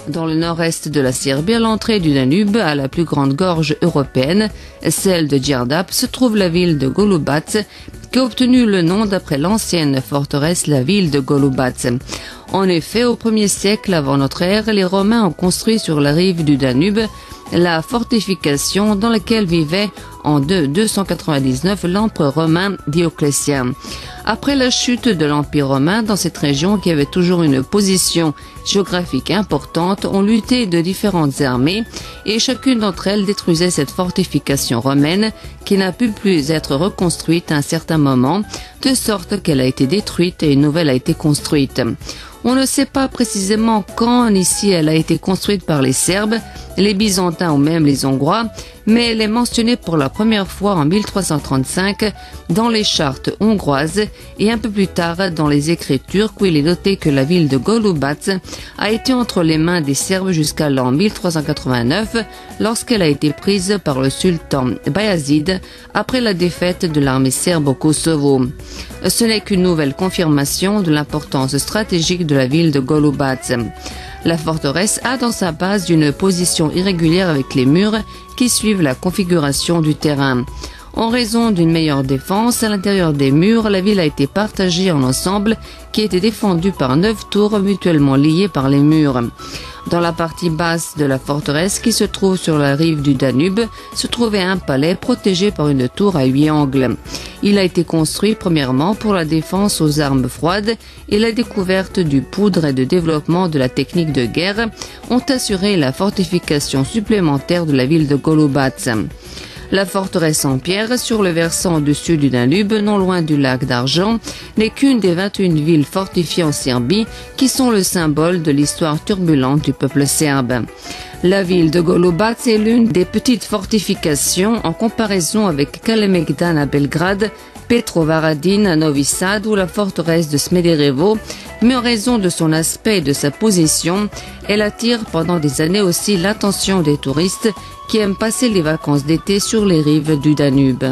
Dans le nord-est de la Serbie, à l'entrée du Danube, à la plus grande gorge européenne, celle de Đerdap, se trouve la ville de Golubac, qui a obtenu le nom d'après l'ancienne forteresse, la ville de Golubac. En effet, au 1er siècle avant notre ère, les Romains ont construit sur la rive du Danube la fortification dans laquelle vivait en 299 l'empereur romain Dioclétien. Après la chute de l'Empire romain, dans cette région qui avait toujours une position géographique importante, ont lutté de différentes armées et chacune d'entre elles détruisait cette fortification romaine qui n'a pu plus être reconstruite à un certain moment, de sorte qu'elle a été détruite et une nouvelle a été construite. On ne sait pas précisément quand ni si elle a été construite par les Serbes, les Byzantins ou même les Hongrois, mais elle est mentionnée pour la première fois en 1335 dans les chartes hongroises et un peu plus tard dans les écritures où il est noté que la ville de Golubac a été entre les mains des Serbes jusqu'à l'an 1389 lorsqu'elle a été prise par le sultan Bayazid après la défaite de l'armée serbe au Kosovo. Ce n'est qu'une nouvelle confirmation de l'importance stratégique de la ville de Golubac. La forteresse a dans sa base une position irrégulière avec les murs qui suivent la configuration du terrain. En raison d'une meilleure défense, à l'intérieur des murs, la ville a été partagée en ensemble qui était défendu par 9 tours mutuellement liées par les murs. Dans la partie basse de la forteresse qui se trouve sur la rive du Danube, se trouvait un palais protégé par une tour à 8 angles. Il a été construit premièrement pour la défense aux armes froides et la découverte du poudre et de développement de la technique de guerre ont assuré la fortification supplémentaire de la ville de Golubac. La forteresse en pierre, sur le versant au-dessus du Danube, non loin du lac d'Argent, n'est qu'une des 21 villes fortifiées en Serbie qui sont le symbole de l'histoire turbulente du peuple serbe. La ville de Golubac est l'une des petites fortifications en comparaison avec Kalemegdan à Belgrade, Petrovaradin à Novi Sad ou la forteresse de Smederevo, mais en raison de son aspect et de sa position, elle attire pendant des années aussi l'attention des touristes qui aiment passer les vacances d'été sur les rives du Danube.